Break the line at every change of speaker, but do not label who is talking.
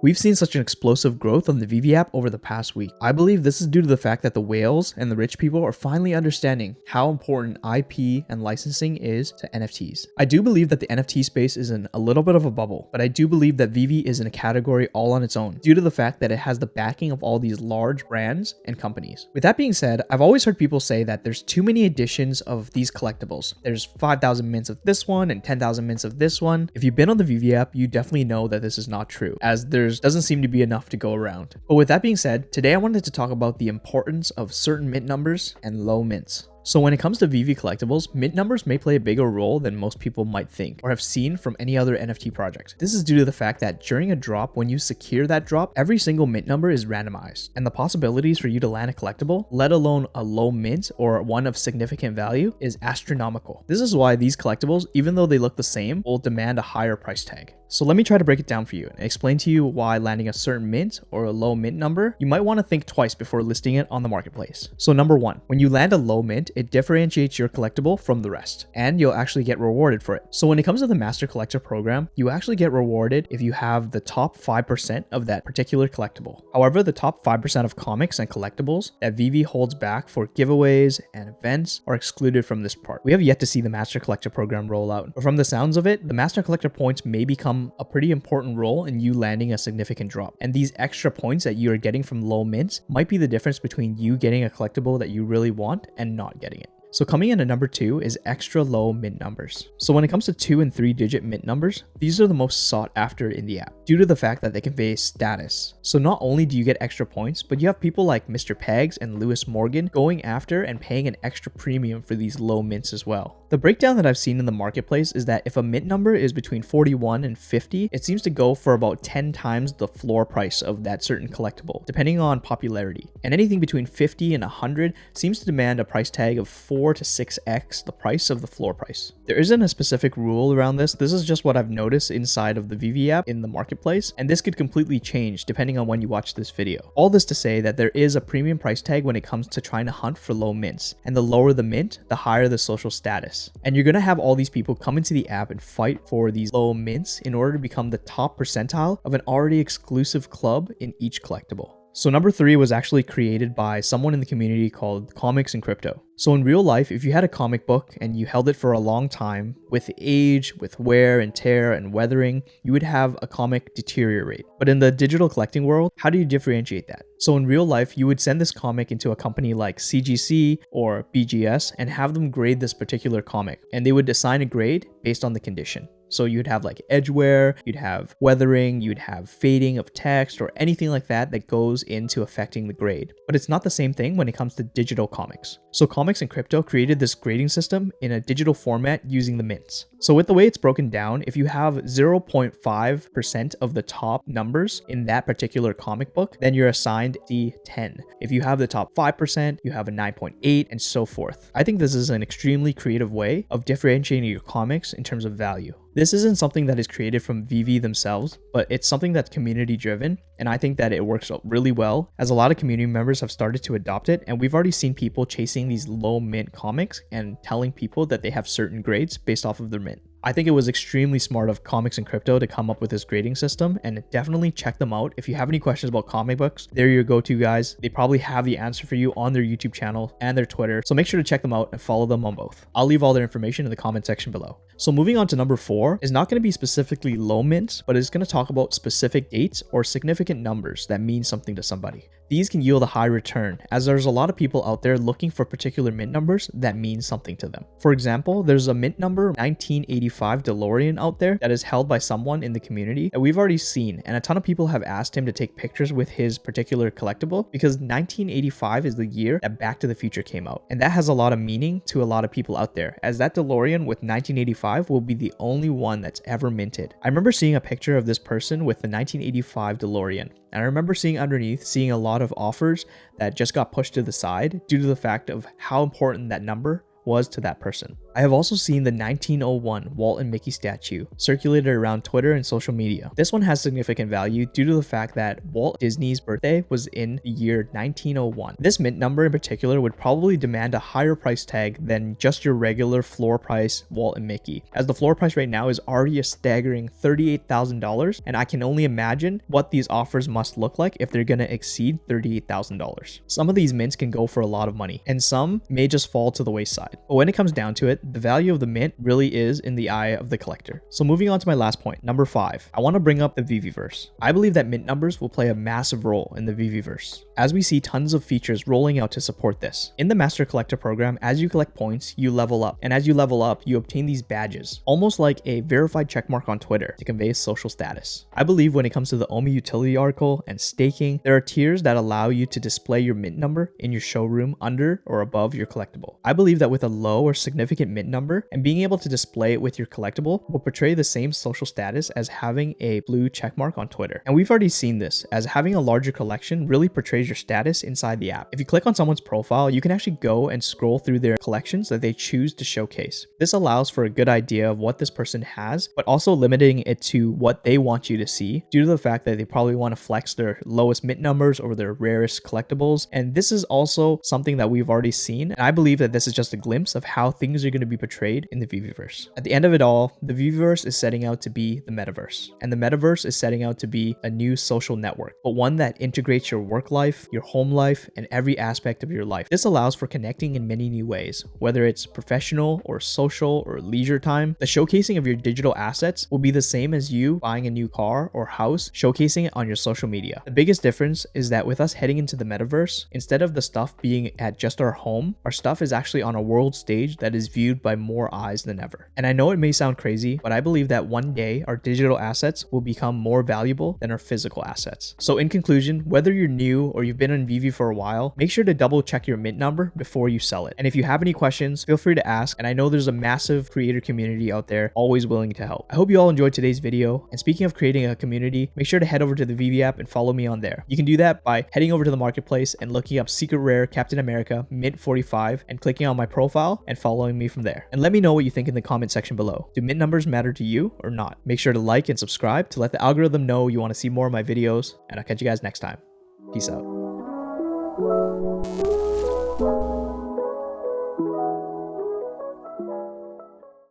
We've seen such an explosive growth on the Veve app over the past week. I believe this is due to the fact that the whales and the rich people are finally understanding how important IP and licensing is to NFTs. I do believe that the NFT space is in a little bit of a bubble, but I do believe that Veve is in a category all on its own due to the fact that it has the backing of all these large brands and companies. With that being said, I've always heard people say that there's too many editions of these collectibles. There's 5,000 mints of this one and 10,000 mints of this one. If you've been on the Veve app, you definitely know that this is not true, as there doesn't seem to be enough to go around. But with that being said, today I wanted to talk about the importance of certain mint numbers and low mints. So when it comes to Veve collectibles, mint numbers may play a bigger role than most people might think or have seen from any other NFT project. This is due to the fact that during a drop, when you secure that drop, every single mint number is randomized, and the possibilities for you to land a collectible, let alone a low mint or one of significant value, is astronomical. This is why these collectibles, even though they look the same, will demand a higher price tag. So let me try to break it down for you and explain to you why landing a certain mint or a low mint number, you might want to think twice before listing it on the marketplace. So number one, when you land a low mint, it differentiates your collectible from the rest, and you'll actually get rewarded for it. So when it comes to the Master Collector program, you actually get rewarded if you have the top 5% of that particular collectible. However, the top 5% of comics and collectibles that Veve holds back for giveaways and events are excluded from this part. We have yet to see the Master Collector program roll out, but from the sounds of it, the Master Collector points may become a pretty important role in you landing a significant drop. And these extra points that you are getting from low mints might be the difference between you getting a collectible that you really want and not getting it. So coming in at number 2 is extra low mint numbers. So when it comes to 2 and 3 digit mint numbers, these are the most sought after in the app due to the fact that they convey status. So not only do you get extra points, but you have people like Mr. Pegs and Lewis Morgan going after and paying an extra premium for these low mints as well. The breakdown that I've seen in the marketplace is that if a mint number is between 41 and 50, it seems to go for about 10 times the floor price of that certain collectible, depending on popularity. And anything between 50 and 100 seems to demand a price tag of 4 to 6x the price of the floor price. There isn't a specific rule around this. This is just what I've noticed inside of the Veve app in the marketplace, and this could completely change depending on when you watch this video. All this to say that there is a premium price tag when it comes to trying to hunt for low mints, and the lower the mint, the higher the social status. And you're gonna have all these people come into the app and fight for these low mints in order to become the top percentile of an already exclusive club in each collectible. So number 3 was actually created by someone in the community called Comics and Crypto. So in real life, if you had a comic book and you held it for a long time, with age, with wear and tear and weathering, you would have a comic deteriorate. But in the digital collecting world, how do you differentiate that? So in real life, you would send this comic into a company like CGC or BGS and have them grade this particular comic, and they would assign a grade based on the condition. So you'd have like edge wear, you'd have weathering, you'd have fading of text or anything like that that goes into affecting the grade. But it's not the same thing when it comes to digital comics. So Comics and Crypto created this grading system in a digital format using the mints. So with the way it's broken down, if you have 0.5% of the top numbers in that particular comic book, then you're assigned D10. If you have the top 5%, you have a 9.8 and so forth. I think this is an extremely creative way of differentiating your comics in terms of value. This isn't something that is created from Veve themselves, but it's something that's community driven, and I think that it works out really well as a lot of community members have started to adopt it, and we've already seen people chasing these low mint comics and telling people that they have certain grades based off of their mint. I think it was extremely smart of Comics and Crypto to come up with this grading system, and definitely check them out. If you have any questions about comic books, they're your go-to guys. They probably have the answer for you on their YouTube channel and their Twitter, so make sure to check them out and follow them on both. I'll leave all their information in the comment section below. So moving on to number 4 is not going to be specifically low mints, but it's going to talk about specific dates or significant numbers that mean something to somebody. These can yield a high return, as there's a lot of people out there looking for particular mint numbers that mean something to them. For example, there's a mint number 1985 DeLorean out there that is held by someone in the community that we've already seen, and a ton of people have asked him to take pictures with his particular collectible because 1985 is the year that Back to the Future came out, and that has a lot of meaning to a lot of people out there, as that DeLorean with 1985 will be the only one that's ever minted. I remember seeing a picture of this person with the 1985 DeLorean, and I remember seeing a lot of offers that just got pushed to the side due to the fact of how important that number was to that person. I have also seen the 1901 Walt and Mickey statue circulated around Twitter and social media. This one has significant value due to the fact that Walt Disney's birthday was in the year 1901. This mint number in particular would probably demand a higher price tag than just your regular floor price Walt and Mickey, as the floor price right now is already a staggering $38,000, and I can only imagine what these offers must look like if they're gonna exceed $38,000. Some of these mints can go for a lot of money, and some may just fall to the wayside. But when it comes down to it, the value of the mint really is in the eye of the collector. So moving on to my last point, number 5, I want to bring up the Veveverse. I believe that mint numbers will play a massive role in the Veveverse, as we see tons of features rolling out to support this. In the Master Collector program, as you collect points, you level up, and as you level up, you obtain these badges, almost like a verified checkmark on Twitter to convey social status. I believe when it comes to the Omi utility article and staking, there are tiers that allow you to display your mint number in your showroom under or above your collectible. I believe that with a low or significant mint number and being able to display it with your collectible will portray the same social status as having a blue checkmark on Twitter. And we've already seen this, as having a larger collection really portrays your status inside the app. If you click on someone's profile, you can actually go and scroll through their collections that they choose to showcase. This allows for a good idea of what this person has, but also limiting it to what they want you to see due to the fact that they probably want to flex their lowest mint numbers or their rarest collectibles. And this is also something that we've already seen, and I believe that this is just a glimpse of how things are going to be portrayed in the Veveverse. At the end of it all, the Veveverse is setting out to be the metaverse, and the metaverse is setting out to be a new social network, but one that integrates your work life, your home life, and every aspect of your life. This allows for connecting in many new ways, whether it's professional or social or leisure time. The showcasing of your digital assets will be the same as you buying a new car or house, showcasing it on your social media. The biggest difference is that with us heading into the metaverse, instead of the stuff being at just our home, our stuff is actually on a world stage that is viewed by more eyes than ever. And I know it may sound crazy, but I believe that one day our digital assets will become more valuable than our physical assets. So in conclusion, whether you're new or you've been on Veve for a while, make sure to double check your mint number before you sell it. And if you have any questions, feel free to ask. And I know there's a massive creator community out there always willing to help. I hope you all enjoyed today's video. And speaking of creating a community, make sure to head over to the Veve app and follow me on there. You can do that by heading over to the marketplace and looking up Secret Rare Captain America Mint 45 and clicking on my profile and following me from there. And let me know what you think in the comment section below. Do mint numbers matter to you or not? Make sure to like and subscribe to let the algorithm know you want to see more of my videos, and I'll catch you guys next time. Peace out.